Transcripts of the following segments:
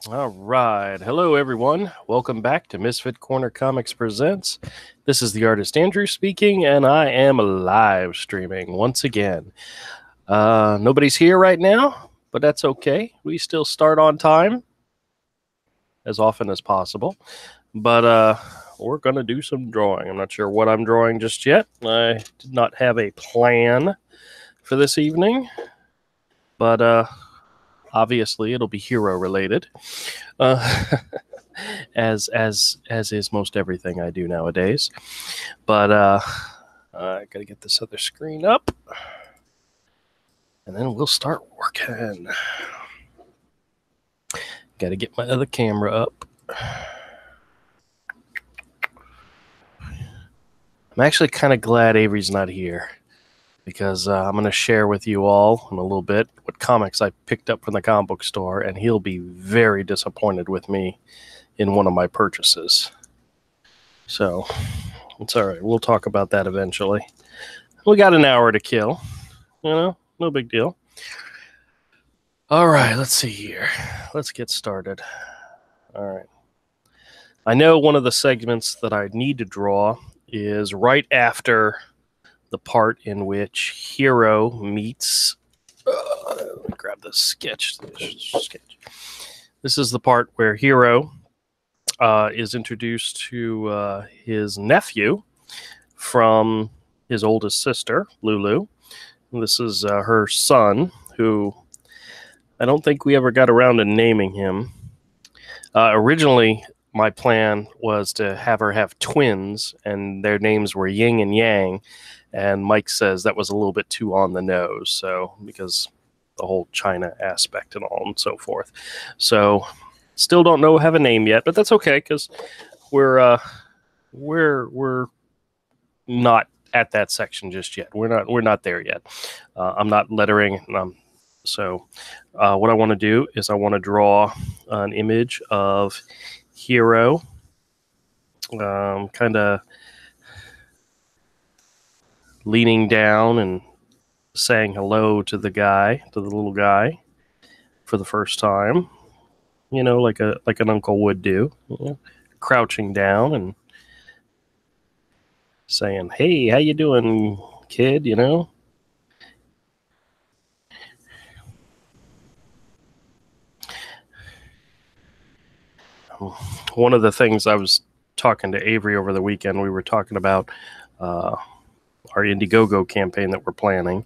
All right. Hello, everyone. Welcome back to Misfit Corner Comics Presents. This is the artist Andrew speaking, and I am live streaming once again. Nobody's here right now, but that's okay. We still start on time as often as possible. But we're going to do some drawing. I'm not sure what I'm drawing just yet. I did not have a plan for this evening, but obviously it'll be hero related. As is most everything I do nowadays. But I gotta get this other screen up, and then we'll start working. Gotta get my other camera up. I'm actually kind of glad Avery's not here, because I'm going to share with you all in a little bit what comics I picked up from the comic book store, and he'll be very disappointed with me in one of my purchases. So it's all right. We'll talk about that eventually. We got an hour to kill. No big deal. All right, let's see here. Let's get started. All right. I know one of the segments that I need to draw is right after the part in which Hero meets... let me grab the sketch. This is the part where Hero is introduced to his nephew from his oldest sister, Lulu. This is her son, who I don't think we ever got around to naming him. Originally, my plan was to have her have twins, and their names were Yin and Yang. And Mike says that was a little bit too on the nose, so because the whole China aspect and all and so forth. So, still don't have a name yet, but that's okay because we're not at that section just yet. We're not there yet. I'm not lettering. So what I want to do is I want to draw an image of Hero, kind of leaning down and saying hello to the little guy, for the first time. You know, like an uncle would do, crouching down and saying, "Hey, how you doing, kid?" You know. One of the things I was talking to Avery over the weekend, we were talking about our Indiegogo campaign that we're planning,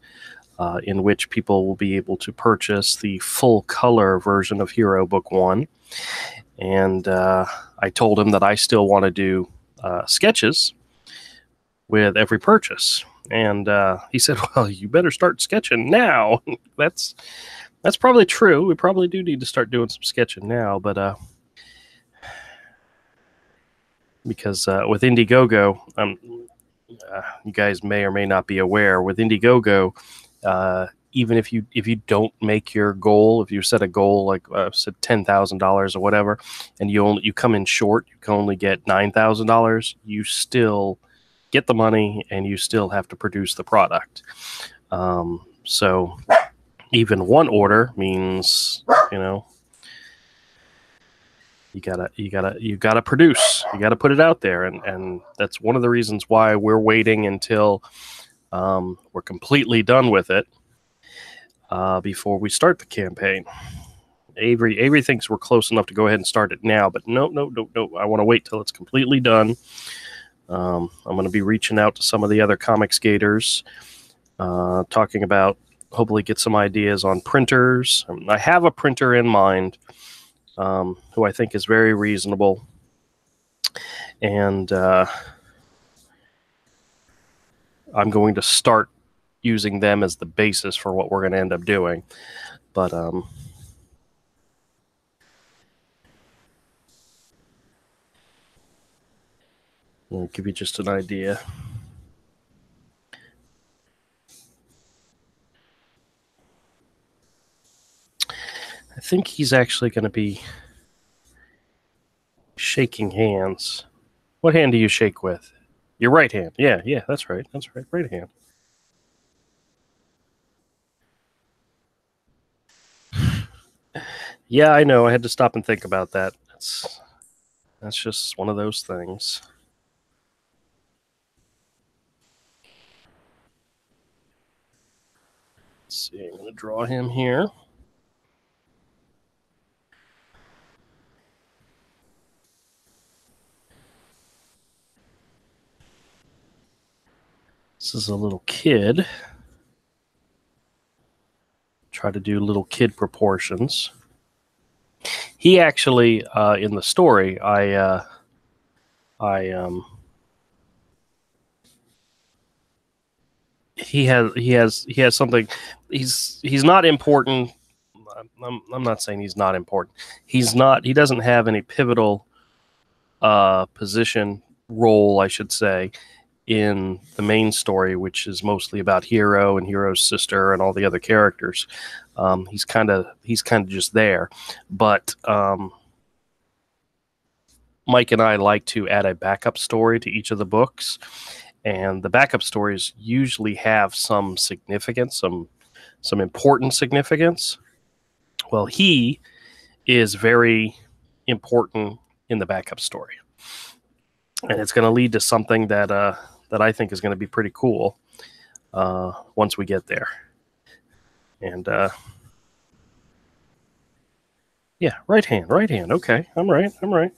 in which people will be able to purchase the full color version of Hero Book 1. And I told him that I still want to do sketches with every purchase. And he said, "Well, you better start sketching now." That's probably true. We probably do need to start doing some sketching now, but because with Indiegogo, you guys may or may not be aware, with Indiegogo, even if you don't make your goal, if you set a goal like said $10,000 or whatever, and you come in short, you can only get $9,000, you still get the money and you still have to produce the product. So even one order means, you gotta produce. You gotta put it out there, and that's one of the reasons why we're waiting until we're completely done with it before we start the campaign. Avery thinks we're close enough to go ahead and start it now, but no. I want to wait till it's completely done. I'm going to be reaching out to some of the other comic skaters, talking about hopefully get some ideas on printers. I have a printer in mind, who I think is very reasonable, and I'm going to start using them as the basis for what we're going to end up doing. But I'll give you just an idea. I think he's actually going to be shaking hands. What hand do you shake with? Your right hand. Yeah, that's right. Right hand. Yeah, I know. I had to stop and think about that. That's just one of those things. Let's see. I'm going to draw him here. This is a little kid. Try to do little kid proportions. He actually, in the story, he has something. He's not important. I'm not saying he's not important. He's not. He doesn't have any pivotal position role, I should say, in the main story, which is mostly about Hero and Hero's sister and all the other characters. He's kind of just there, but Mike and I like to add a backup story to each of the books, and the backup stories usually have some significance, some important significance. Well, he is very important in the backup story, and it's going to lead to something that I think is going to be pretty cool once we get there. And yeah, right hand. Okay, I'm right.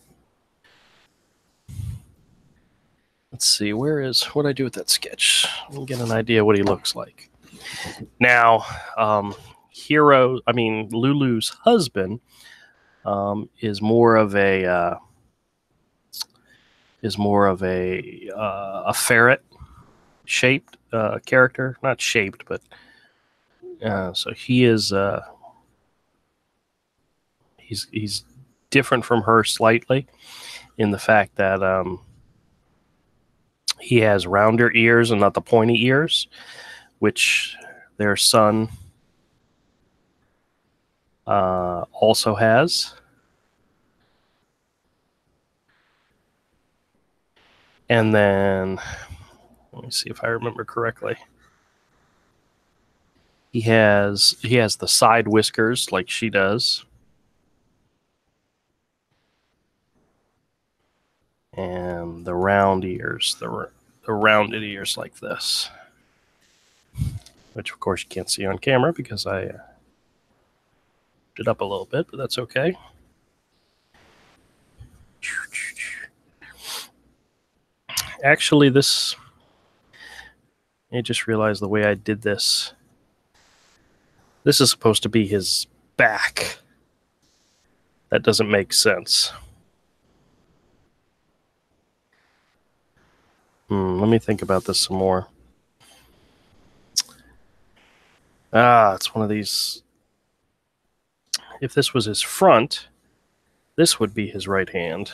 Let's see, what do I do with that sketch? Let me get an idea what he looks like. Now, Lulu's husband is more of a ferret shaped character, not shaped, but so he is he's different from her slightly in the fact that he has rounder ears and not the pointy ears, which their son also has. And then, let me see if I remember correctly. He has the side whiskers like she does, and the round ears, the rounded ears like this, which of course you can't see on camera because I it up a little bit, but that's okay. Actually, I just realized the way I did this. This is supposed to be his back. That doesn't make sense. Let me think about this some more. It's one of these. If this was his front, this would be his right hand.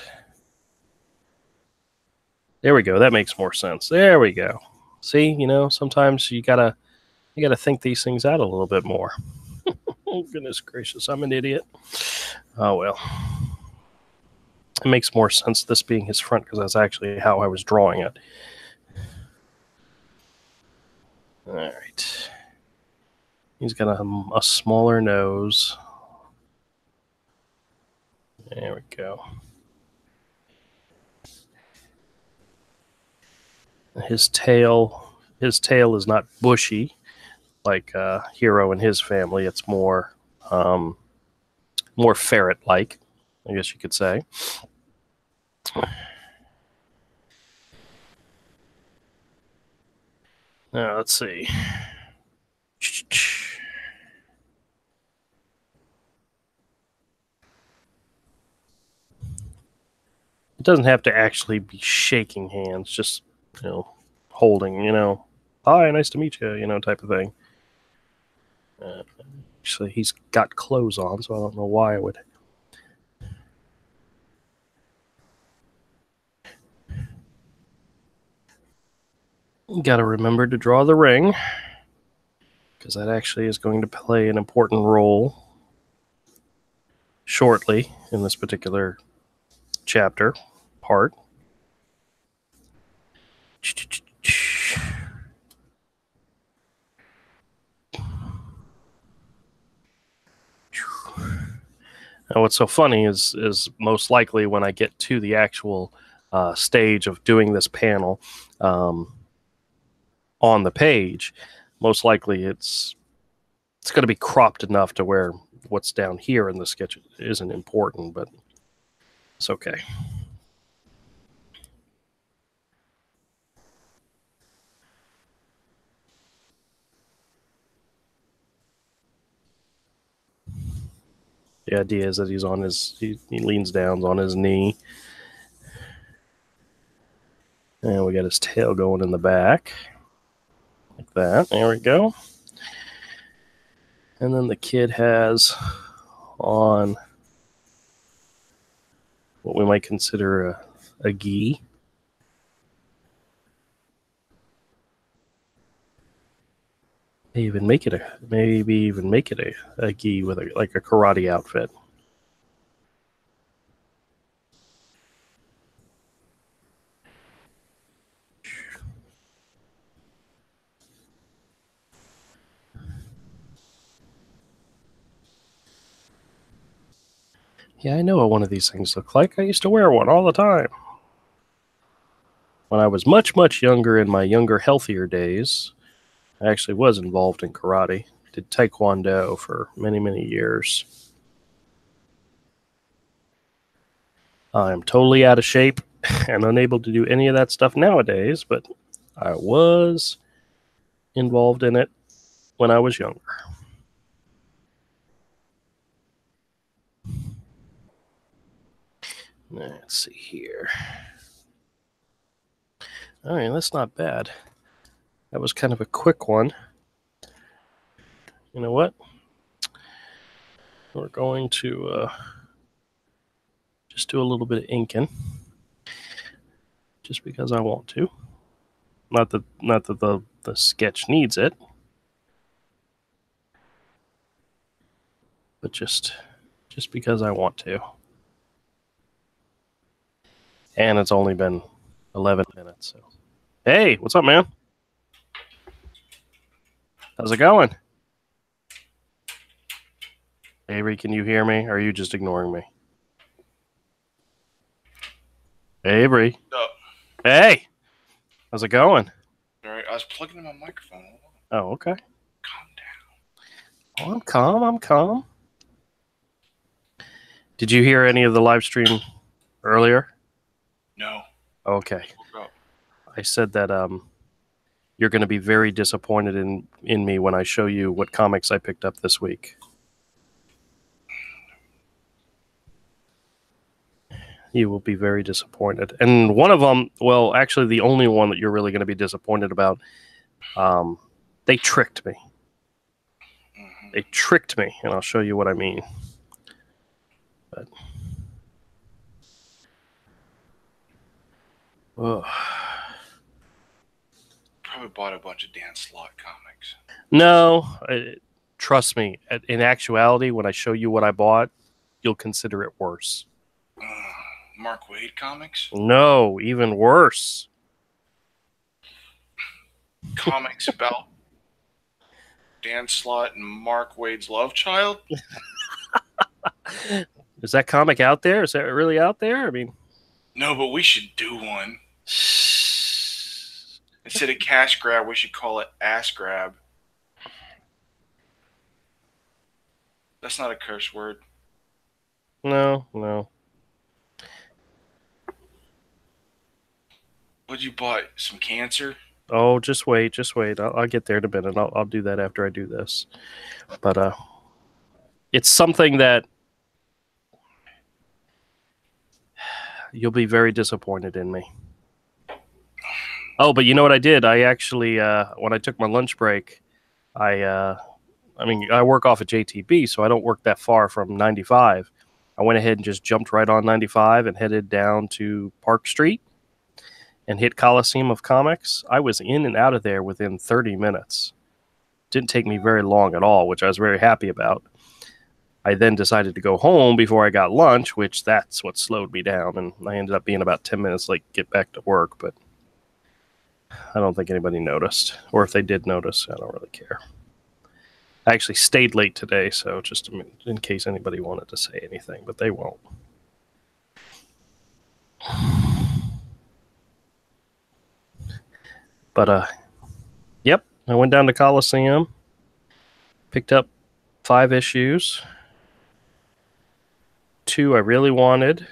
There we go. That makes more sense. There we go. See, sometimes you gotta think these things out a little bit more. Oh, goodness gracious, I'm an idiot. Oh well. It makes more sense this being his front because that's actually how I was drawing it. All right. He's got a smaller nose. There we go. His tail is not bushy like Hero and his family. It's more ferret-like, I guess you could say. Now let's see. It doesn't have to actually be shaking hands, just holding, hi, nice to meet you, type of thing. Actually, he's got clothes on, so I don't know why I would. Got to remember to draw the ring, because that actually is going to play an important role shortly in this particular chapter part. And what's so funny is most likely when I get to the actual stage of doing this panel on the page, most likely it's going to be cropped enough to where what's down here in the sketch isn't important, but it's okay. The idea is that he leans down on his knee. And we got his tail going in the back. Like that. There we go. And then the kid has on what we might consider a gi. Maybe even make it a gi with like a karate outfit. Yeah, I know what one of these things look like. I used to wear one all the time. When I was much, much younger, in my younger, healthier days, I actually was involved in karate. Did taekwondo for many, many years. I'm totally out of shape and unable to do any of that stuff nowadays, but I was involved in it when I was younger. Let's see here. All right, that's not bad. That was kind of a quick one. You know what? We're going to just do a little bit of inking, just because I want to. Not that the sketch needs it, but just because I want to. And it's only been 11 minutes. So, hey, what's up, man? How's it going? Avery, can you hear me? Or are you just ignoring me? Avery. Oh. Hey, how's it going? All right, I was plugging in my microphone. Oh, okay. Calm down. Oh, I'm calm. Did you hear any of the live stream earlier? No. Okay. I said that you're going to be very disappointed in me when I show you what comics I picked up this week. You will be very disappointed. And one of them, well, actually the only one that you're really going to be disappointed about, they tricked me. Mm-hmm. They tricked me, and I'll show you what I mean. But, Probably bought a bunch of Dan Slott comics. No, trust me. In actuality, when I show you what I bought, you'll consider it worse. Mark Waid comics? No, even worse. Comics about Dan Slott and Mark Waid's love child? Is that comic out there? Is that really out there? I mean, no, but we should do one. Instead of cash grab, we should call it ass grab. That's not a curse word. No. What'd you buy? Some cancer? Oh, just wait. I'll get there in a minute. I'll do that after I do this. But it's something that you'll be very disappointed in me. Oh, but you know what I did? I actually, when I took my lunch break, I work off at JTB, so I don't work that far from 95. I went ahead and just jumped right on 95 and headed down to Park Street and hit Coliseum of Comics. I was in and out of there within 30 minutes. Didn't take me very long at all, which I was very happy about. I then decided to go home before I got lunch, which that's what slowed me down, and I ended up being about 10 minutes late to get back to work, but I don't think anybody noticed. Or if they did notice, I don't really care. I actually stayed late today, so just in case anybody wanted to say anything, but they won't. But yep, I went down to Coliseum, picked up 5 issues. 2 I really wanted.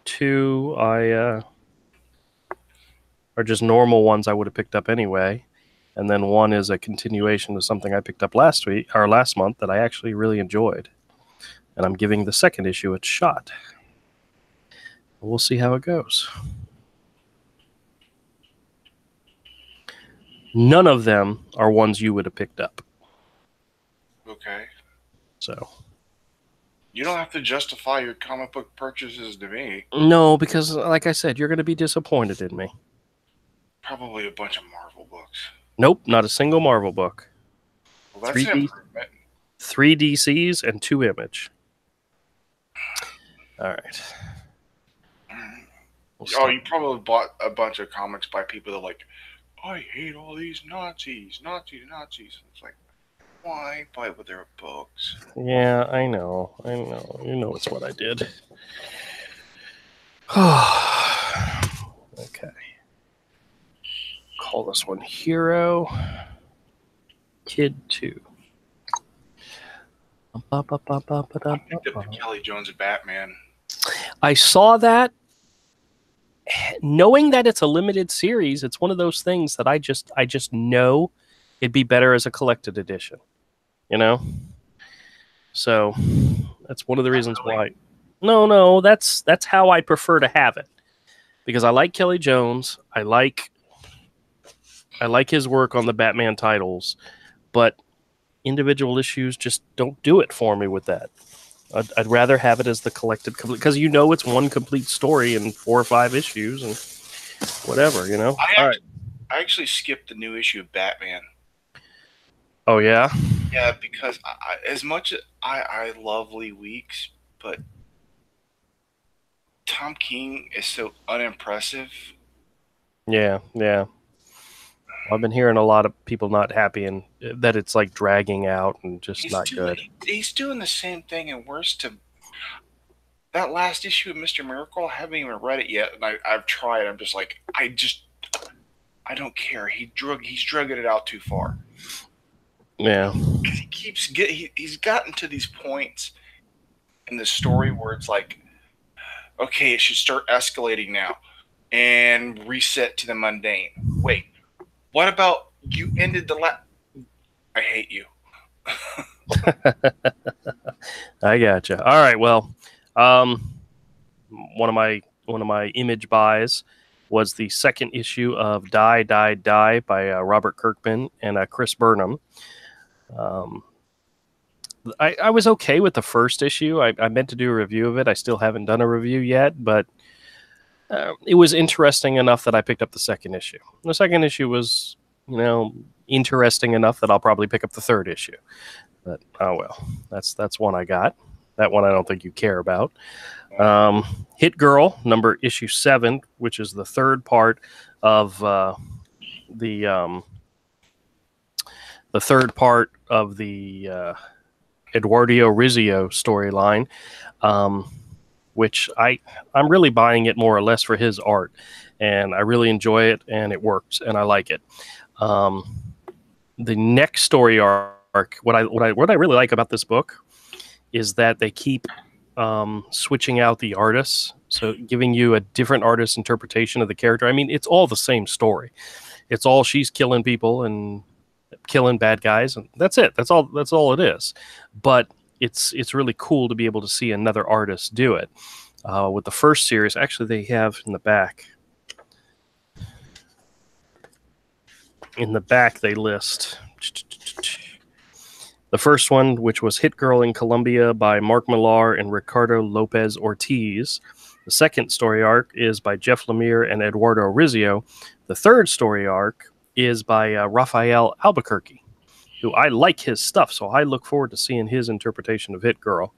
2 are just normal ones I would have picked up anyway. And then 1 is a continuation of something I picked up last month that I actually really enjoyed. And I'm giving the second issue a shot. We'll see how it goes. None of them are ones you would have picked up. Okay. So. You don't have to justify your comic book purchases to me. No, because like I said, you're going to be disappointed in me. Probably a bunch of Marvel books. Nope, not a single Marvel book. Well, that's an improvement. 3 DCs and 2 Image. All right. You probably bought a bunch of comics by people that are like, I hate all these Nazis. It's like, why buy with their books? Yeah, I know. You know it's what I did. Okay. Call this one Hero Kid 2. I picked up the Kelly Jones Batman. I saw that. Knowing that it's a limited series, it's one of those things that I just know it'd be better as a collected edition. You know? So that's one of the reasons why. No, that's how I prefer to have it. Because I like Kelly Jones. I like his work on the Batman titles, but individual issues just don't do it for me with that. I'd rather have it as the collected, because it's one complete story in 4 or 5 issues and whatever, I actually skipped the new issue of Batman. Oh, yeah? Yeah, because as much as I love Lee Weeks, but Tom King is so unimpressive. Yeah. I've been hearing a lot of people not happy and that it's like dragging out and just not good. He's doing the same thing and worse. That last issue of Mr. Miracle, I haven't even read it yet, and I've tried. I'm just like, I don't care. He's drugging it out too far. Yeah. He's gotten to these points in the story where it's like, okay, it should start escalating now and reset to the mundane. Wait, what about you ended I hate you. I gotcha. All right, well, one of my Image buys was the second issue of Die, Die, Die by Robert Kirkman and Chris Burnham. I was okay with the first issue. I meant to do a review of it. I still haven't done a review yet, but it was interesting enough that I picked up the second issue. The second issue was, interesting enough that I'll probably pick up the third issue. But oh well, that's one I got. That one I don't think you care about. Hit Girl issue 7, which is the third part of the Eduardo Rizzo storyline, which I'm really buying it more or less for his art, and I really enjoy it, and it works, and I like it. The next story arc, what I really like about this book is that they keep switching out the artists, so giving you a different artist's interpretation of the character. I mean, it's all the same story. It's all she's killing people and killing bad guys, and that's it. That's all it is. But it's really cool to be able to see another artist do it. With the first series, actually, they have in the back. In the back, they list the first one, which was Hit Girl in Colombia by Mark Millar and Ricardo Lopez Ortiz. The second story arc is by Jeff Lemire and Eduardo Rizzo. The third story arc is by Rafael Albuquerque, who I like his stuff, so I look forward to seeing his interpretation of Hit Girl.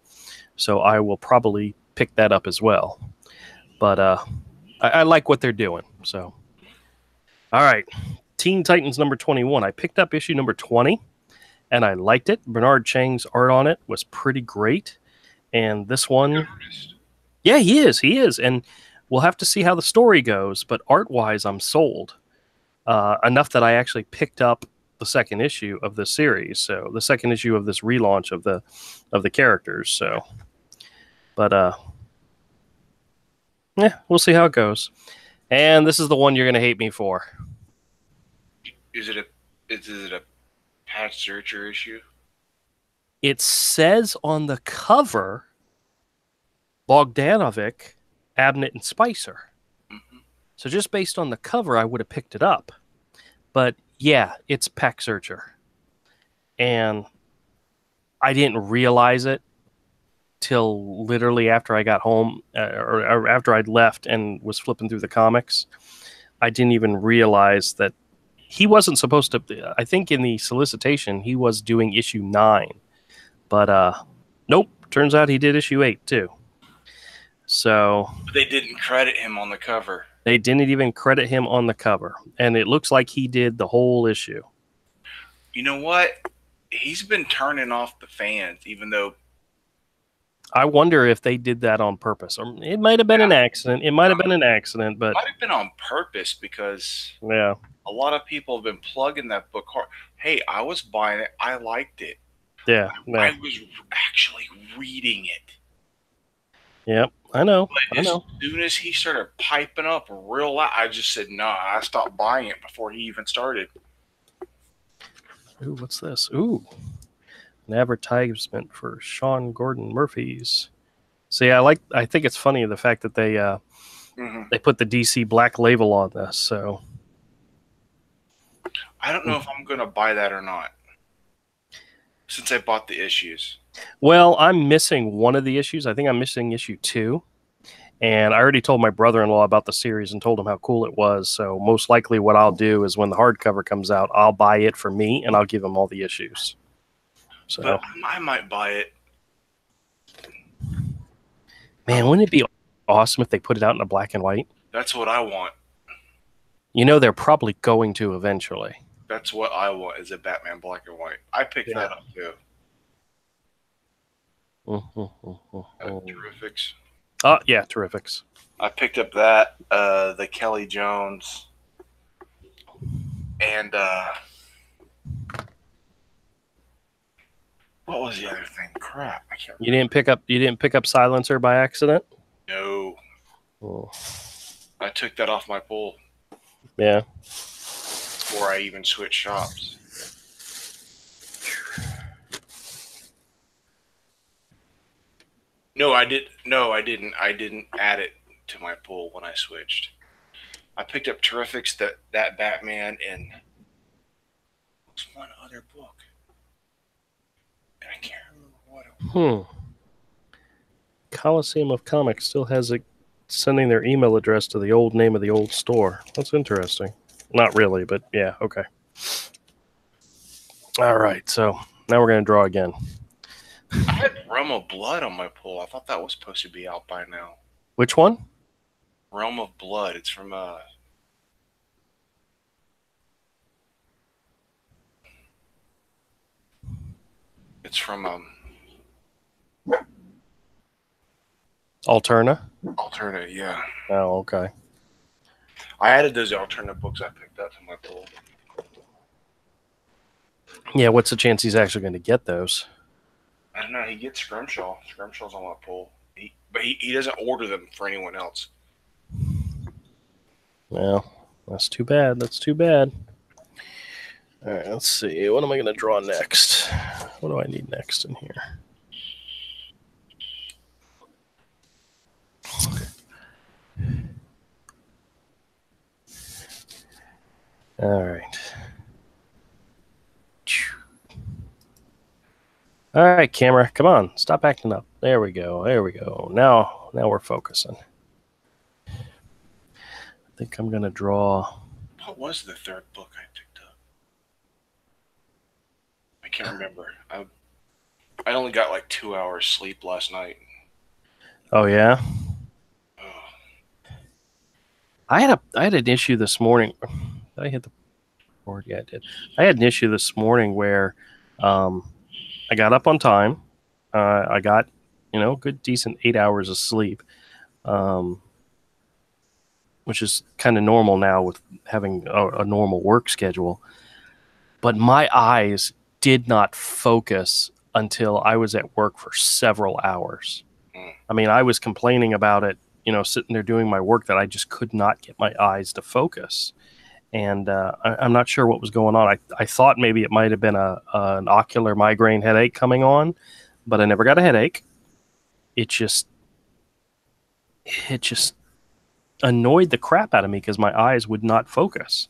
So I will probably pick that up as well. But I like what they're doing. So, all right. Teen Titans number 21. I picked up issue number 20, and I liked it. Bernard Chang's art on it was pretty great. And this one, yeah, he is. And we'll have to see how the story goes. But art-wise, I'm sold. Enough that I actually picked up the second issue of the series. So the second issue of this relaunch of the characters. So, but yeah, we'll see how it goes. And this is the one you're gonna hate me for. Is it a patch searcher issue? It says on the cover Bogdanovic, Abnett, and Spicer. Mm-hmm. So just based on the cover, I would have picked it up. But yeah, it's Pack Searcher. And I didn't realize it till literally after I got home or after I'd left and was flipping through the comics. I didn't even realize that he wasn't supposed to. I think in the solicitation, he was doing issue 9. But nope, turns out he did issue 8 too. So but they didn't credit him on the cover. They didn't even credit him on the cover. And it looks like he did the whole issue. You know what? He's been turning off the fans, even though... I wonder if they did that on purpose. Or it might have been an accident. It might have been an accident, but... It might have been on purpose because... Yeah. A lot of people have been plugging that book hard. Hey, I was buying it. I liked it. Yeah. I was actually reading it. Yep, I know. But as soon as he started piping up real loud, I just said, nah, I stopped buying it before he even started. Ooh, what's this? Ooh. An advertisement for Sean Gordon Murphy's. See, I think it's funny the fact that they put the DC Black label on this, so I don't know if I'm gonna buy that or not. Since I bought the issues. Well, I'm missing one of the issues. I think I'm missing issue 2. And I already told my brother-in-law about the series and told him how cool it was. So most likely what I'll do is when the hardcover comes out, I'll buy it for me and I'll give him all the issues. So but I might buy it. Man, wouldn't it be awesome if they put it out in a black and white? That's what I want. You know, they're probably going to eventually. That's what I want, is a Batman black and white. I picked that up too. Terrifics. Oh, yeah, Terrifics. I picked up that, the Kelly Jones, and what was the other thing? Crap, I can't remember. You didn't pick up Silencer by accident? No. Oh. I took that off my pull. Yeah. Before I even switched shops. No, I didn't. I didn't add it to my pull when I switched. I picked up Terrifics, that Batman, and there's one other book. And I can't remember what it was. Coliseum of Comics still has it sending their email address to the old name of the old store. That's interesting. Not really, but yeah, okay. All right, so now we're going to draw again. I had Realm of Blood on my pull. I thought that was supposed to be out by now. Which one? Realm of Blood. It's from Alterna? Alterna, yeah. Oh, okay. I added those Alterna books I picked up to my pull. Yeah, what's the chance he's actually going to get those? I don't know. He gets Scrimshaw. Scrimshaw's on my pull. But he doesn't order them for anyone else. Well, that's too bad. That's too bad. All right, let's see. What am I going to draw next? What do I need next in here? All right. All right, camera, come on, stop acting up. There we go. There we go. Now we're focusing. I think I'm gonna draw. What was the third book I picked up? I can't remember. I only got like 2 hours sleep last night. Oh yeah. I had an issue this morning. Did I hit the board? Yeah, I did. I had an issue this morning where I got up on time. I got, good, decent 8 hours of sleep, which is kind of normal now with having a normal work schedule. But my eyes did not focus until I was at work for several hours. I mean, I was complaining about it, sitting there doing my work, that I just could not get my eyes to focus. And I'm not sure what was going on. I thought maybe it might have been an ocular migraine headache coming on, but I never got a headache. It just annoyed the crap out of me because my eyes would not focus.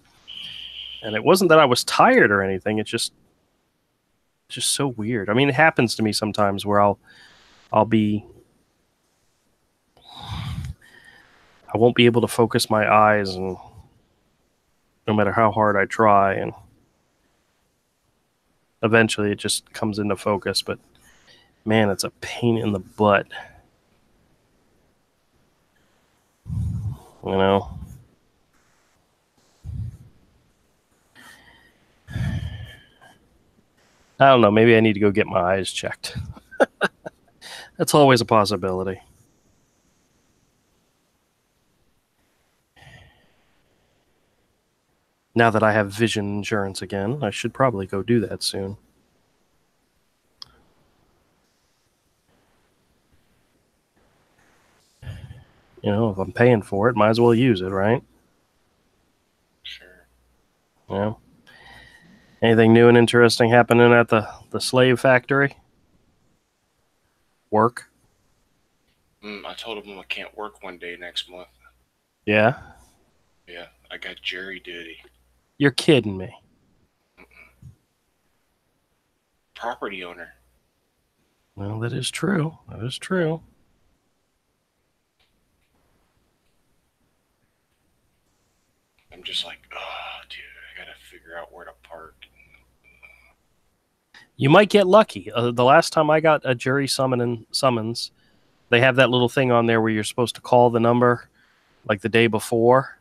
And it wasn't that I was tired or anything. It's just so weird. I mean, it happens to me sometimes where I'll be, I won't be able to focus my eyes, and no matter how hard I try, and eventually it just comes into focus. But man, it's a pain in the butt. You know? I don't know. Maybe I need to go get my eyes checked. That's always a possibility. Now that I have vision insurance again, I should probably go do that soon. If I'm paying for it, might as well use it, right? Sure. Yeah. Anything new and interesting happening at the slave factory? Work? I told him I can't work one day next month. Yeah? Yeah, I got jury duty. You're kidding me. Property owner. Well, that is true. That is true. I'm just like, oh, dude, I gotta figure out where to park. You might get lucky. The last time I got a jury summons, they have that little thing on there where you're supposed to call the number like the day before,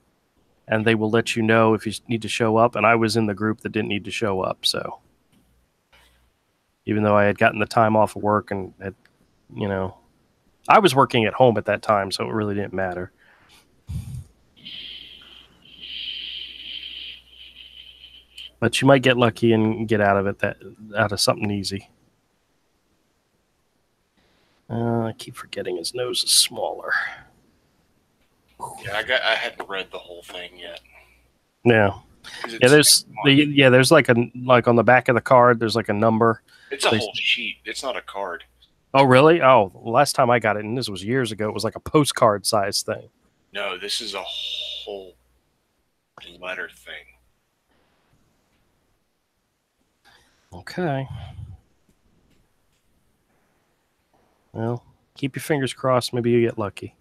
and they will let you know if you need to show up. And I was in the group that didn't need to show up. So even though I had gotten the time off of work and had, I was working at home at that time, so it really didn't matter. But you might get lucky and get out of it, out of something easy. I keep forgetting his nose is smaller. Yeah, I hadn't read the whole thing yet. Yeah. There's like on the back of the card, there's like a number. It's a whole sheet. It's not a card. Oh, really? Oh, last time I got it, and this was years ago, it was like a postcard size thing. No, this is a whole letter thing. Okay. Well, keep your fingers crossed. Maybe you get lucky.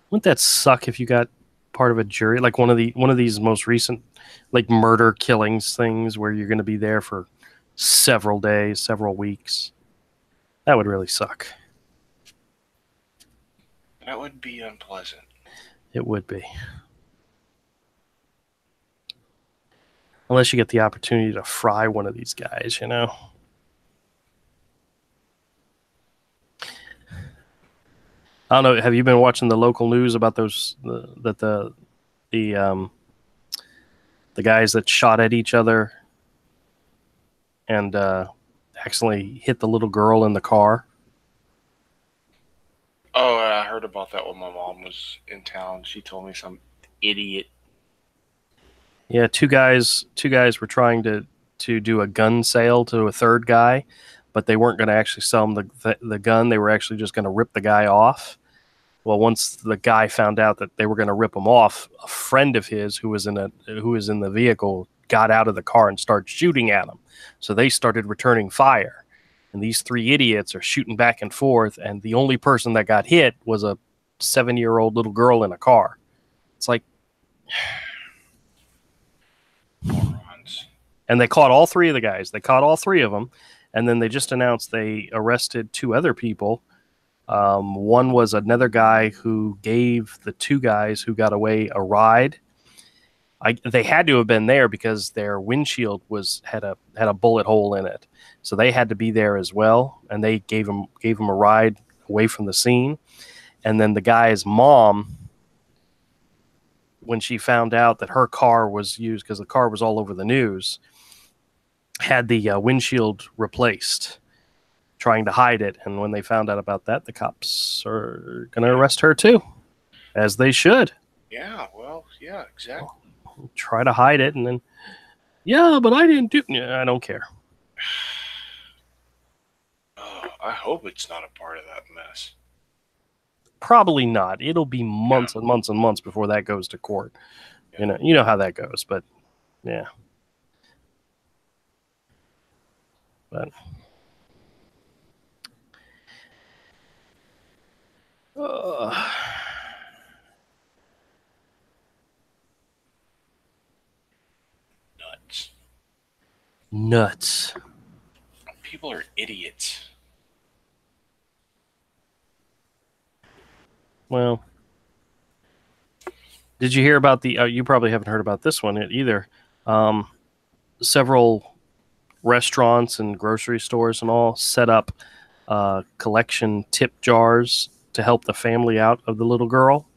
Wouldn't that suck if you got part of a jury, like one of these most recent, like murder killings things, where you're going to be there for several days, several weeks? That would really suck. That would be unpleasant. It would be. Unless you get the opportunity to fry one of these guys, I don't know. Have you been watching the local news about those the guys that shot at each other and accidentally hit the little girl in the car? Oh, I heard about that when my mom was in town. She told me some idiot. Yeah, two guys were trying to do a gun sale to a third guy, but they weren't going to actually sell him the gun. They were actually just going to rip the guy off. Well, once the guy found out that they were going to rip him off, a friend of his who was in the vehicle got out of the car and started shooting at him. So they started returning fire, and these three idiots are shooting back and forth. And the only person that got hit was a 7-year-old little girl in a car. It's like, morons. And they caught all three of the guys. They caught all three of them, and then they just announced they arrested two other people. One was another guy who gave the two guys who got away a ride. They had to have been there because their windshield had a bullet hole in it, so they had to be there as well. And they gave him a ride away from the scene. And then the guy's mom, when she found out that her car was used because the car was all over the news, had the windshield replaced, trying to hide it. And when they found out about that, the cops are going to arrest her too, as they should. Yeah, well, yeah, exactly. Try to hide it, and then, yeah, but I didn't do. Yeah, I don't care. I hope it's not a part of that mess. Probably not. It'll be months and months and months before that goes to court. Yeah. You know how that goes, but yeah. But Nuts. nuts. People are idiots. Well, did you hear about the? You probably haven't heard about this one either. Several restaurants and grocery stores and all set up collection tip jars to help the family out of the little girl.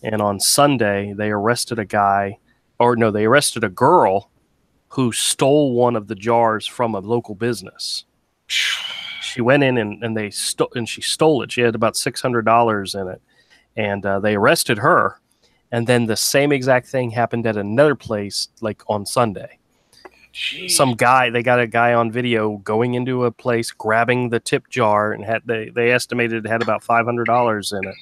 And on Sunday, they arrested a guy, or no, they arrested a girl who stole one of the jars from a local business. She went in and she stole it. She had about $600 in it, and they arrested her. And then the same exact thing happened at another place, like on Sunday. Jeez. They got a guy on video going into a place, grabbing the tip jar, and they estimated it had about $500 in it.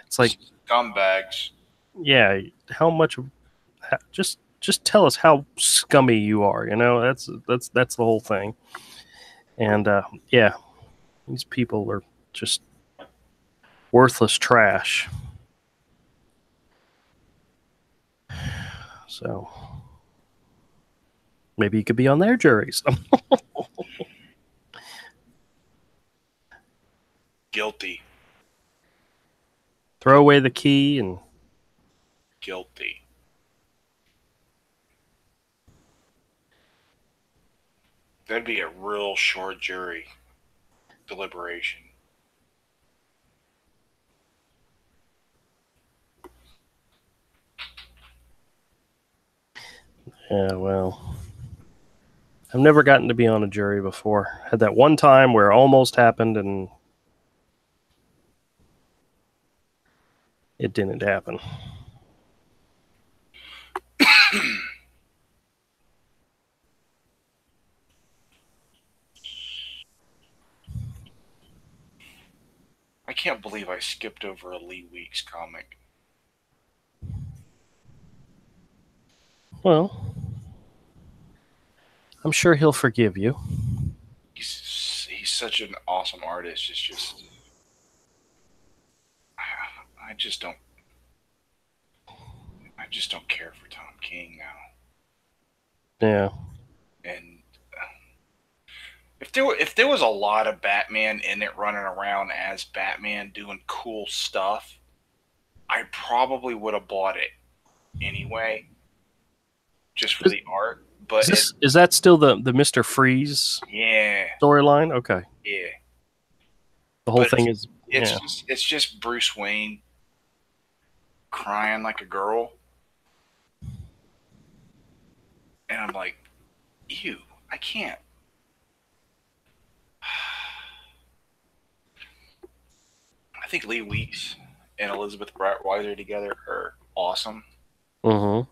It's like Scumbags. Yeah, how much? Just tell us how scummy you are. You know, that's the whole thing. And yeah, these people are just worthless trash. So maybe you could be on their juries. Guilty. Throw away the key and Guilty. That'd be a real short jury deliberation. yeah, well, I've never gotten to be on a jury before. Had that one time where it almost happened and it didn't happen. I can't believe I skipped over a Lee Weeks comic. Well, I'm sure he'll forgive you. He's such an awesome artist. It's just I just don't care for Tom King now. Yeah. And if there was a lot of Batman in it running around as Batman doing cool stuff, I probably would have bought it anyway, just for the art. But Is that still the Mr. Freeze yeah, storyline? Okay. yeah. The whole But thing is it's just Bruce Wayne crying like a girl, and I'm like, ew, I can't. I think Lee Weeks and Elizabeth Weiser together are awesome. Mm-hmm.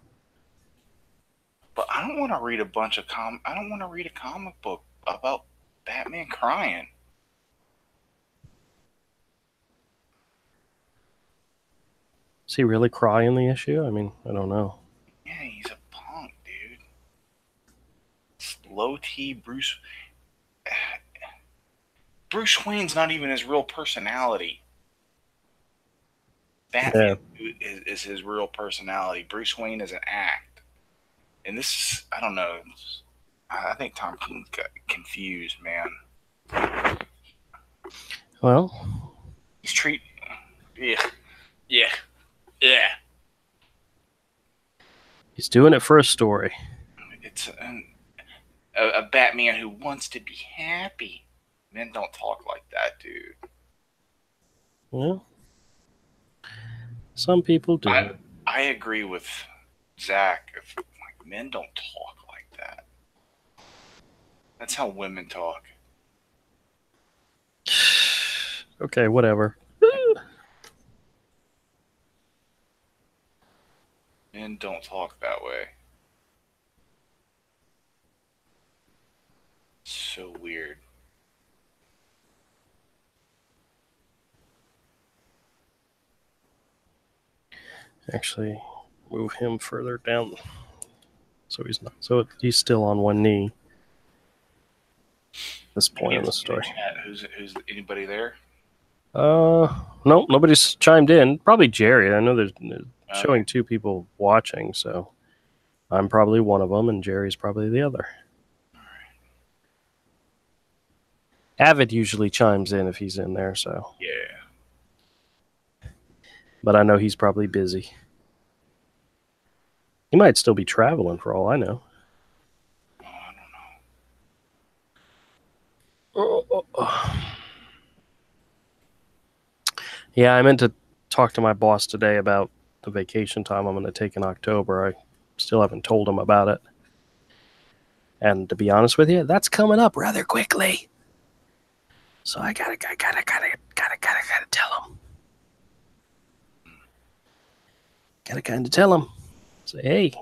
But I don't want to read I don't want to read a comic book about Batman crying. Does he really cry in the issue? I mean, I don't know. Yeah, he's a punk, dude. Low T Bruce. Bruce Wayne's not even his real personality. Batman is his real personality. Bruce Wayne is an act. And this, I don't know. I think Tom King got confused, man. Well, He's treat. Yeah, yeah, yeah. he's doing it for a story. It's a Batman who wants to be happy. Men don't talk like that, dude. Yeah. Some people I do. I agree with Zach. If like men don't talk like that, that's how women talk. Okay, whatever. Men don't talk that way. So weird. Actually, move him further down so he's not. So he's still on one knee. At this point in the story. Who's anybody there? No, nobody's chimed in. Probably Jerry. I know there's showing Okay. two people watching, so I'm probably one of them, and Jerry's probably the other. Avid usually chimes in if he's in there, so. Yeah. But I know he's probably busy. He might still be traveling for all I know. Oh, I don't know. Yeah, I meant to talk to my boss today about the vacation time I'm going to take in October. I still haven't told him about it. And to be honest with you, that's coming up rather quickly. So I gotta tell him. Gotta kind of tell him. Say, hey.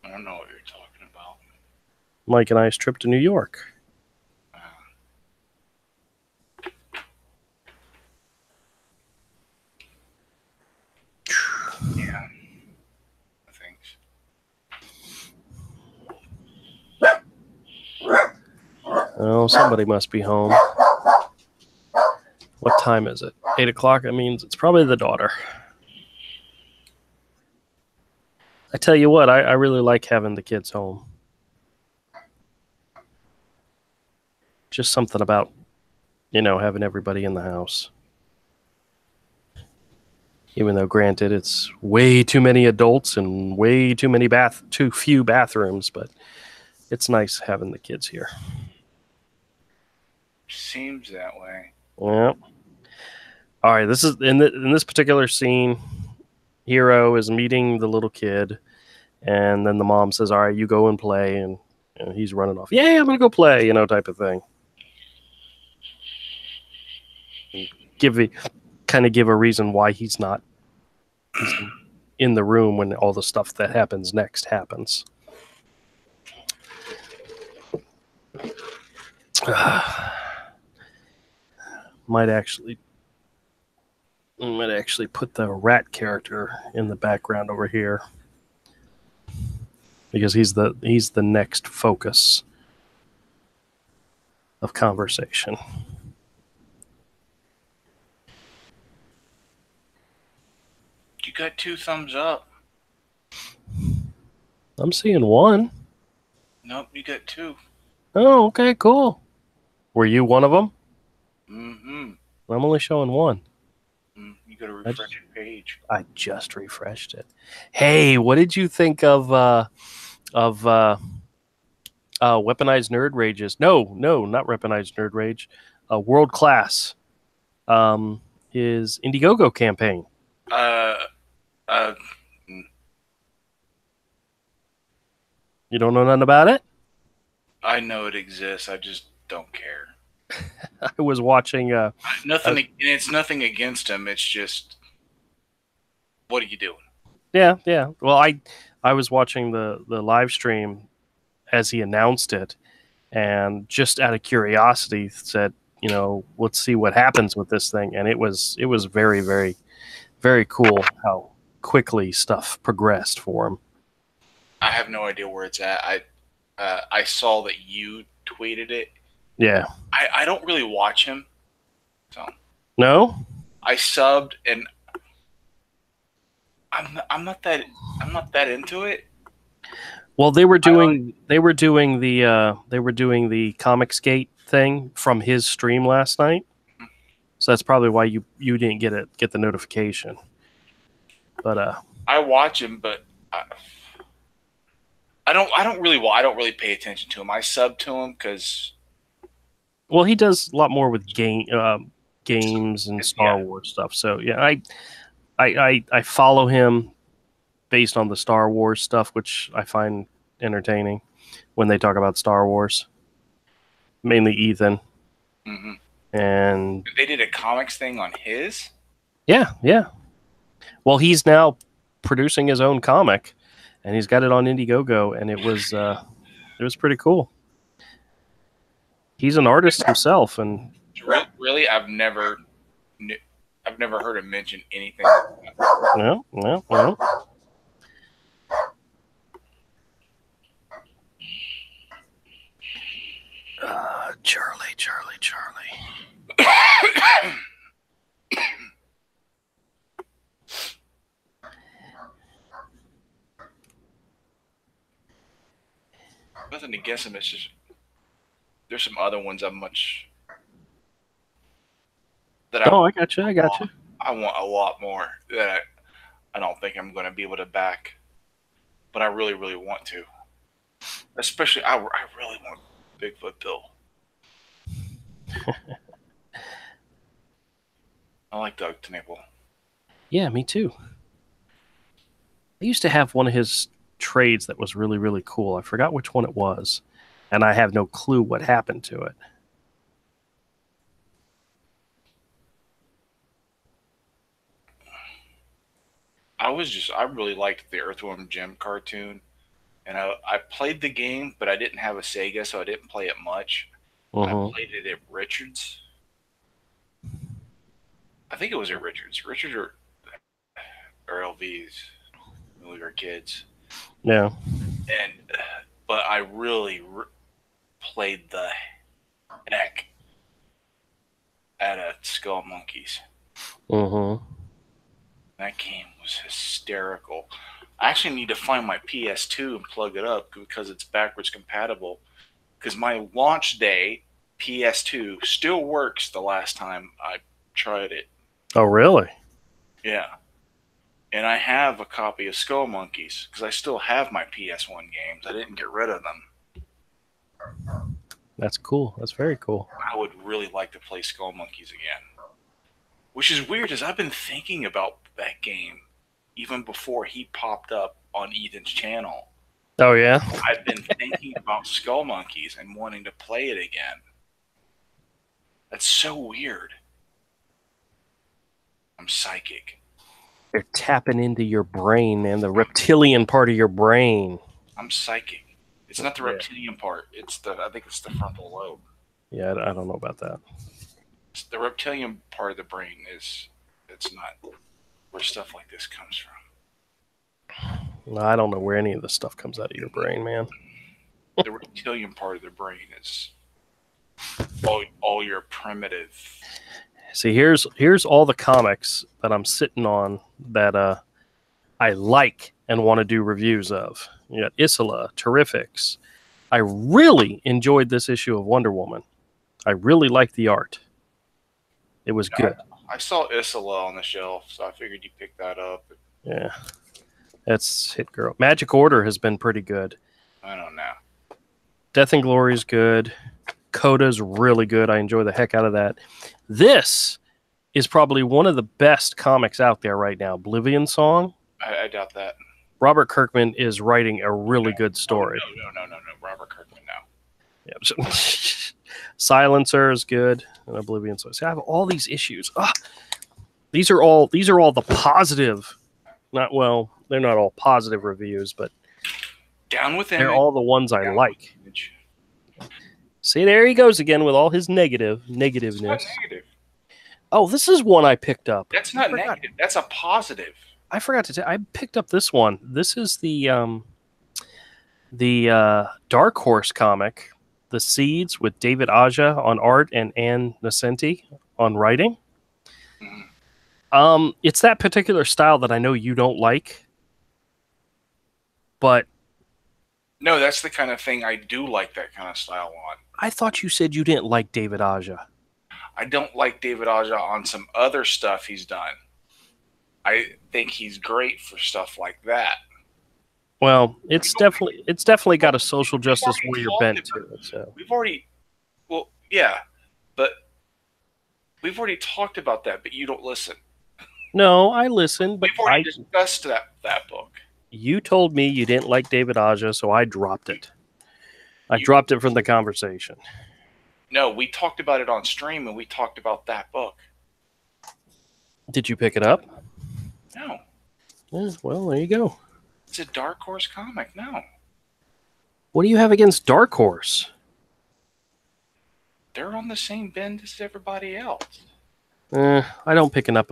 I don't know what you're talking about. Mike and I's trip to New York. Yeah. Thanks. Oh, somebody must be home. What time is it? 8 o'clock? That means it's probably the daughter. I tell you what, I really like having the kids home. Just something about, having everybody in the house. Even though, granted, it's way too many adults and way too few bathrooms, but it's nice having the kids here. Seems that way. Yeah. All right. This is in this particular scene. Hero is meeting the little kid, and then the mom says, "All right, you go and play," and he's running off. Yeah, I'm gonna go play, type of thing. Give a reason why he's not in the room when all the stuff that happens next happens. Might actually put the rat character in the background over here because he's the next focus of conversation. You got 2 thumbs up. I'm seeing one. Nope, you got 2. Oh, okay, cool. Were you one of them? Mm-hmm. I'm only showing one. You got to refresh your page. I just refreshed it. Hey, what did you think of Weaponized Nerd Rages? No, not Weaponized Nerd Rage. World Class. His Indiegogo campaign. You don't know nothing about it? I know it exists. I just don't care. I was watching. It's nothing against him. It's just, what are you doing? Yeah. Well, I was watching the live stream as he announced it, and just out of curiosity, said, let's see what happens with this thing. And it was very, very, very cool how quickly stuff progressed for him. I have no idea where it's at. I saw that you tweeted it. Yeah. I don't really watch him. So no, I subbed and I'm not that into it. Well, they were doing the Comicsgate thing from his stream last night, so that's probably why you didn't get the notification. But I watch him, but I don't really pay attention to him. I sub to him because well, he does a lot more with games and Star yeah. Wars stuff. So yeah, I follow him based on the Star Wars stuff, which I find entertaining when they talk about Star Wars. Mainly Ethan. Mm-hmm. And they did a comics thing on his. Yeah. Well, he's now producing his own comic, and he's got it on Indiegogo, and it was pretty cool. He's an artist himself, and really, I've never heard him mention anything. No. Charlie. Nothing to guess him. It's just there's some other ones I'm much that I. Oh, I got you. I want a lot more that I don't think I'm going to be able to back, but I really, really want to. Especially, I really want Bigfoot Bill. I like Doug Knipple. Yeah, me too. I used to have one of his trades that was really, really cool. I forgot which one it was, and I have no clue what happened to it. I really liked the Earthworm Jim cartoon, and I played the game, but I didn't have a Sega, so I didn't play it much. I played it at Richards. I think it was at Richards. Richards or LVs when we were kids. Yeah. But I really played the heck out of Skull Monkeys. That game was hysterical. I actually need to find my PS2 and plug it up because it's backwards compatible. Because my launch day PS2 still works the last time I tried it. Oh, really? Yeah. And I have a copy of Skull Monkeys because I still have my PS1 games. I didn't get rid of them. That's cool. That's very cool. I would really like to play Skull Monkeys again. Which is weird, as I've been thinking about that game even before he popped up on Ethan's channel. Oh, yeah? I've been thinking about Skull Monkeys and wanting to play it again. That's so weird. I'm psychic. They're tapping into your brain, man, the reptilian part of your brain. I'm psychic. It's not the reptilian part. I think it's the frontal lobe. Yeah, I don't know about that. The reptilian part of the brain it's not where stuff like this comes from. No, I don't know where any of this stuff comes out of your brain, man. The reptilian part of the brain is all your primitive. See, here's all the comics that I'm sitting on that I like and want to do reviews of. You got Isola, Terrifics. I really enjoyed this issue of Wonder Woman. I really liked the art. It was good. I saw Isola on the shelf, so I figured you picked that up. Yeah. That's Hit Girl. Magic Order has been pretty good. I don't know. Death and Glory is good. Coda's really good. I enjoy the heck out of that. This is probably one of the best comics out there right now. Oblivion Song. I doubt that. Robert Kirkman is writing a really good story. No. Robert Kirkman, no. Yeah, so Silencer is good. And Oblivion Song. See, I have all these issues. These are all the positive. They're not all positive reviews, but Down with they're all the ones I like. See, there he goes again with all his negativeness. It's not negative. Oh, this is one I picked up. That's not negative. That's a positive. I forgot to tell. I picked up this one. This is the Dark Horse comic, The Seeds, with David Aja on art and Ann Nocenti on writing. Mm-hmm. It's that particular style that I know you don't like, but No, that's the kind of thing I do like that kind of style on. I thought you said you didn't like David Aja. I don't like David Aja on some other stuff he's done. I think he's great for stuff like that. Well, it's definitely got a social We've justice already warrior talked bent about. to it. So We've already, well, yeah, but we've already talked about that. But you don't listen. no, I listen, but We've already discussed that book. you told me you didn't like David Aja, so I dropped it. I You, dropped it from the conversation. no, we talked about it on stream, and we talked about that book. Did you pick it up? No, Yeah, well, there you go. it's a Dark Horse comic. No, What do you have against Dark Horse? they're on the same bend as everybody else. I don't pick up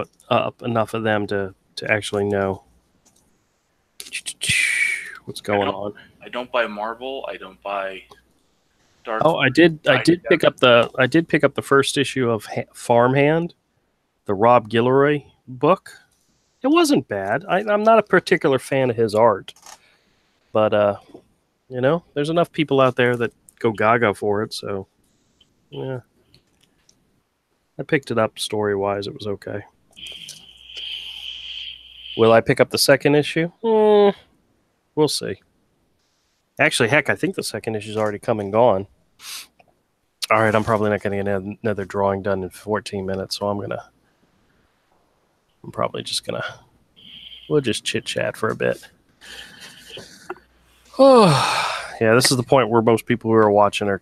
enough of them to actually know what's going on. I don't buy Marvel. I don't buy Dark. Oh, I did pick up the first issue of Farmhand, the Rob Guillory book. It wasn't bad. I'm not a particular fan of his art, but there's enough people out there that go gaga for it. So, yeah, I picked it up story wise. It was okay. Will I pick up the second issue? We'll see. Actually, heck, I think the second issue is already come and gone. All right, I'm probably not going to get another drawing done in 14 minutes, so I'm probably just going to, we'll just chit chat for a bit. Oh, yeah, this is the point where most people who are watching are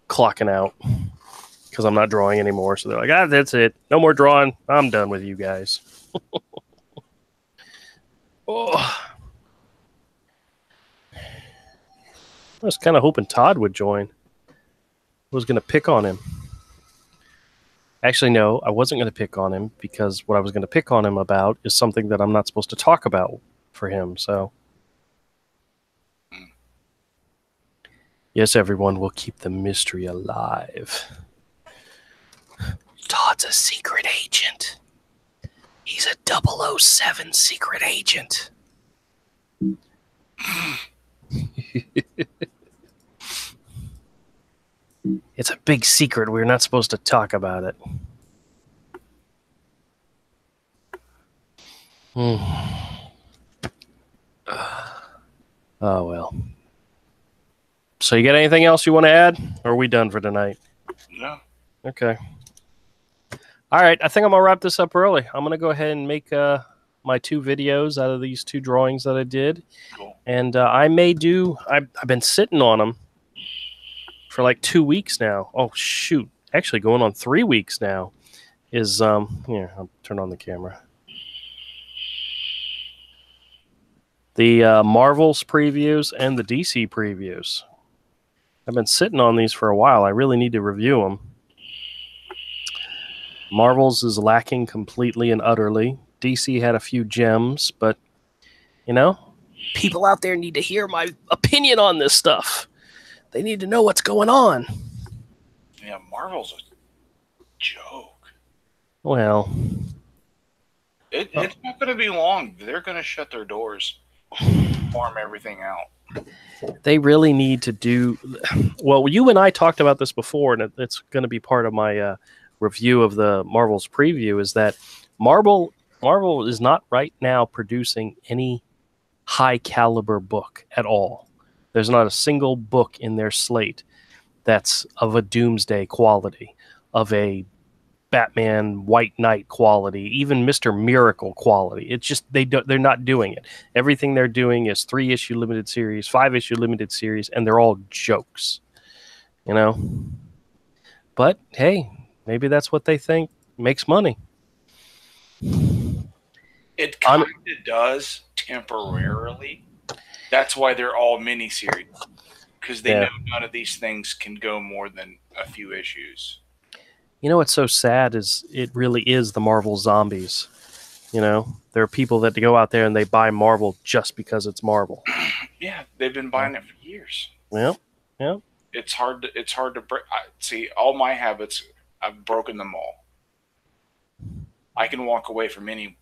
clocking out because I'm not drawing anymore. So they're like, that's it. No more drawing. I'm done with you guys. Oh. I was kind of hoping Todd would join. I was going to pick on him. Actually, no, I wasn't going to pick on him because what I was going to pick on him about is something that I'm not supposed to talk about for him. So, yes, everyone, will keep the mystery alive. Todd's a secret agent. He's a 007 secret agent. It's a big secret. We're not supposed to talk about it. Oh, well. So you got anything else you want to add? Or are we done for tonight? No. Okay. All right. I think I'm going to wrap this up early. I'm going to go ahead and make my 2 videos out of these 2 drawings that I did. Cool. And I may do... I've been sitting on them for like 2 weeks now. Oh, shoot. Actually, going on 3 weeks now is... Here, I'll turn on the camera. The Marvel's previews and the DC previews. I've been sitting on these for a while. I really need to review them. Marvel's is lacking completely and utterly. DC had a few gems, but, people out there need to hear my opinion on this stuff. They need to know what's going on. Yeah, Marvel's a joke. Well... It's not going to be long. They're going to shut their doors, farm everything out. They really need to do... Well, you and I talked about this before, and it's going to be part of my review of the Marvel's preview, is that Marvel is not right now producing any high-caliber book at all. There's not a single book in their slate that's of a Doomsday quality, of a Batman White Knight quality, even Mr. Miracle quality. It's just they're not doing it. Everything they're doing is 3-issue limited series, 5-issue limited series, and they're all jokes. But hey, maybe that's what they think makes money. It kind of does temporarily. That's why they're all miniseries, because they know none of these things can go more than a few issues. What's so sad is it really is the Marvel zombies. There are people that go out there and they buy Marvel just because it's Marvel. Yeah, they've been buying it for years. Yeah. It's hard to break. See, all my habits, I've broken them all. I can walk away from anything.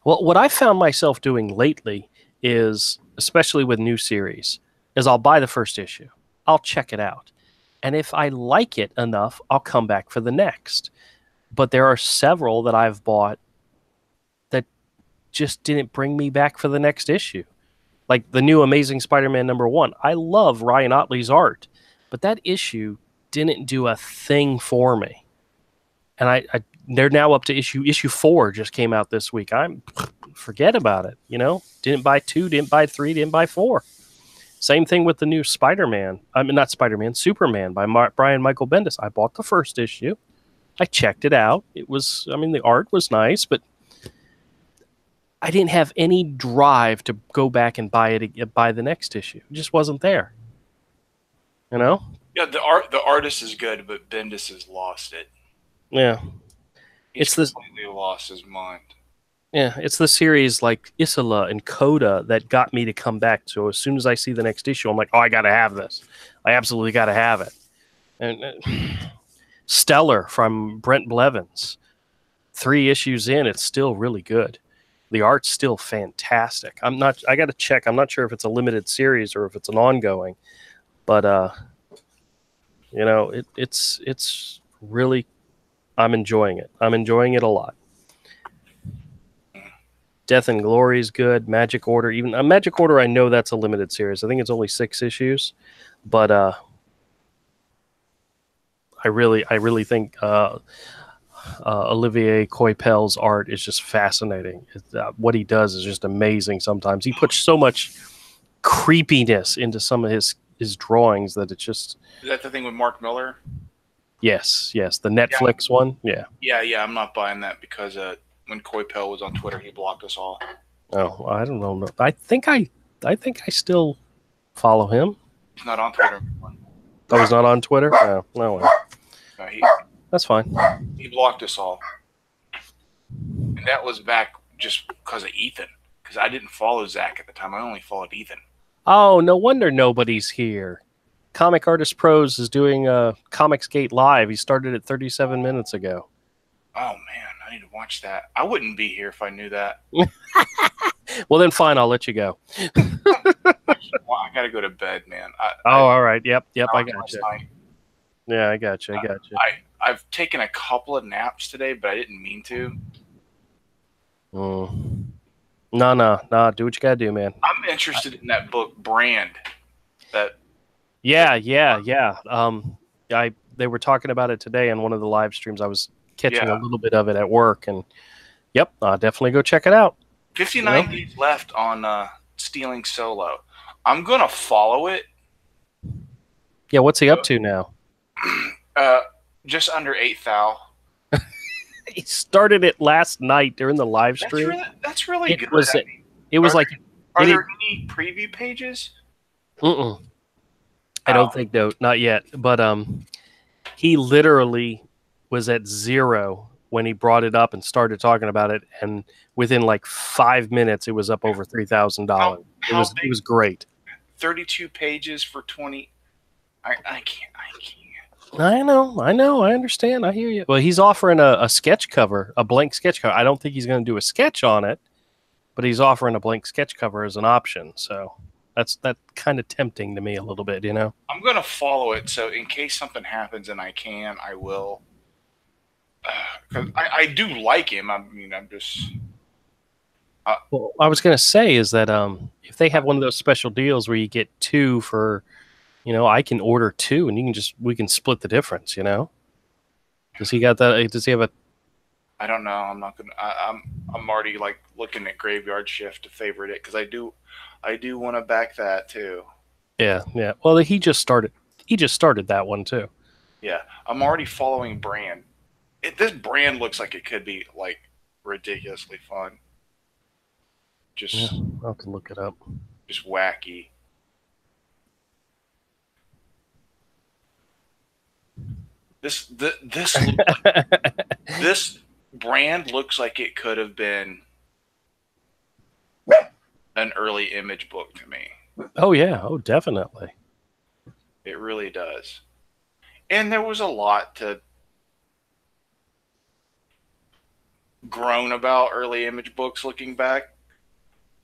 Well, what I found myself doing lately is, especially with new series, is I'll buy the first issue. I'll check it out. And if I like it enough, I'll come back for the next. But there are several that I've bought that just didn't bring me back for the next issue. Like the new Amazing Spider-Man #1. I love Ryan Ottley's art, but that issue didn't do a thing for me. And they're now up to issue 4 just came out this week. I'm forget about it, Didn't buy 2, didn't buy 3, didn't buy 4. Same thing with the new Spider-Man. I mean, not Spider-Man, Superman by Brian Michael Bendis. I bought the first issue. I checked it out. The art was nice, but I didn't have any drive to go back and buy the next issue. It just wasn't there. Yeah, the artist is good, but Bendis has lost it. Yeah. He's completely lost his mind. Yeah, it's the series like Isola and Coda that got me to come back. So as soon as I see the next issue, I'm like, oh, I got to have this. I absolutely got to have it. And Stellar from Brent Blevins. 3 issues in, it's still really good. The art's still fantastic. I got to check. I'm not sure if it's a limited series or if it's an ongoing, but it's really, I'm enjoying it. I'm enjoying it a lot. Death and Glory is good. Magic Order, even Magic Order, I know that's a limited series. I think it's only 6 issues, but I really think Olivier Coipel's art is just fascinating. What he does is just amazing. Sometimes he puts so much creepiness into some of his drawings that it's just. Is that the thing with Mark Miller? Yes, the Netflix one. Yeah. I'm not buying that because when Coipel was on Twitter, he blocked us all. Oh, I don't know. I think I still follow him. He's not on Twitter. Oh, he's not on Twitter? No. No, that's fine. He blocked us all. And that was back just because of Ethan. Because I didn't follow Zach at the time. I only followed Ethan. Oh, no wonder nobody's here. Comic Artist Pros is doing Comicsgate Live. He started it 37 minutes ago. Oh, man. I need to watch that. I wouldn't be here if I knew that. Well, then fine. I'll let you go. Well, I got to go to bed, man. All right. Yep. I got you. Yeah, I got you. I've taken a couple of naps today, but I didn't mean to. No. Do what you gotta do, man. I'm interested in that book, Brand. Yeah. They were talking about it today on one of the live streams. I was catching a little bit of it at work, and yep, definitely go check it out. 59 days left on Stealing Solo. I'm gonna follow it. Yeah, what's he up to now? Just under 8,000. He started it last night during the live stream. That's really good. Are there any preview pages? I don't think no, not yet. But he literally was at 0 when he brought it up and started talking about it, and within like 5 minutes, it was up over $3,000. It was great. 32 pages for 20. I can't. I know. I understand. I hear you. Well, he's offering a sketch cover, a blank sketch cover. I don't think he's going to do a sketch on it, but he's offering a blank sketch cover as an option. So that's kind of tempting to me a little bit, I'm going to follow it. So in case something happens and I will. Because I do like him. I mean, I'm just. Well, I was going to say is that if they have one of those special deals where you get 2 for. I can order 2 and we can split the difference, Does he got that? Does he have a? I don't know. I'm not going to, I'm already like looking at Graveyard Shift to favorite it. Cause I do want to back that too. Yeah. Well, he just started that one too. Yeah. I'm already following Brand. This Brand looks like it could be like ridiculously fun. I'll have to look it up. Just wacky. This Brand looks like it could have been an early Image book to me. Oh yeah, definitely. It really does. And there was a lot to groan about early Image books looking back,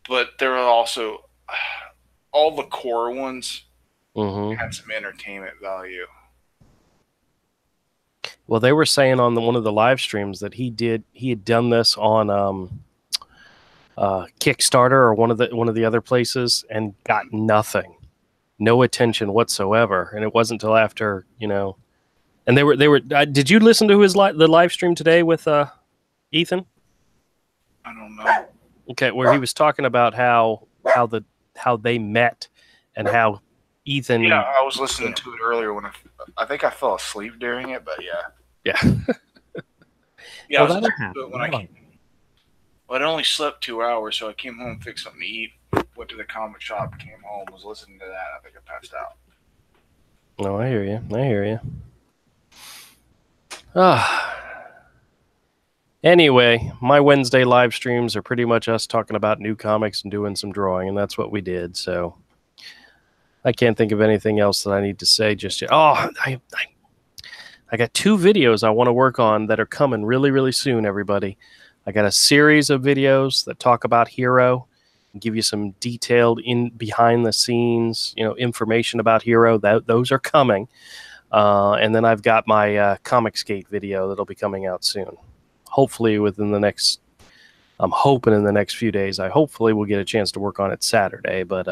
but there are also all the core ones Mm-hmm. had some entertainment value. Well, they were saying on one of the live streams that he had done this on Kickstarter or one of the other places and got nothing, no attention whatsoever. And it wasn't until after, and they were. Did you listen to the live stream today with Ethan? I don't know. Okay, where he was talking about how they met and how Ethan. Yeah, I was listening to it earlier when I think I fell asleep during it, but yeah. Yeah. Yeah, Well, I was listening to it when I came. Well, I only slept 2 hours, so I came home, fixed something to eat, went to the comic shop, came home, was listening to that. I think I passed out. No, I hear you. I hear you. Ah. Anyway, my Wednesday live streams are pretty much us talking about new comics and doing some drawing, and that's what we did. So I can't think of anything else that I need to say just yet. Oh, I got 2 videos I want to work on that are coming really, really soon, everybody. I got a series of videos that talk about Hero and give you some detailed behind the scenes, information about Hero. Those are coming. And then I've got my Comicsgate video that'll be coming out soon. Hopefully I'm hoping in the next few days. I hopefully will get a chance to work on it Saturday, but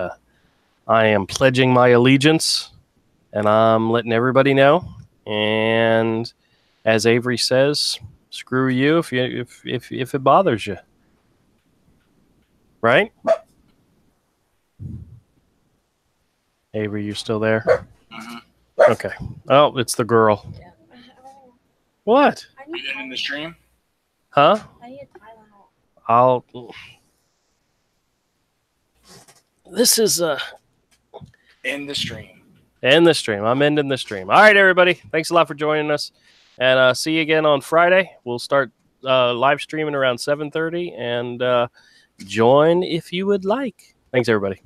I am pledging my allegiance and I'm letting everybody know. And as Avery says, screw you if it bothers you. Right? Avery, you still there? Mm-hmm. Okay. Oh, it's the girl. Yeah. What? You ending the stream? Huh? I need Tylenol. This is End the stream. End the stream. I'm ending the stream. All right, everybody. Thanks a lot for joining us. And see you again on Friday. We'll start live streaming around 7:30. And join if you would like. Thanks, everybody.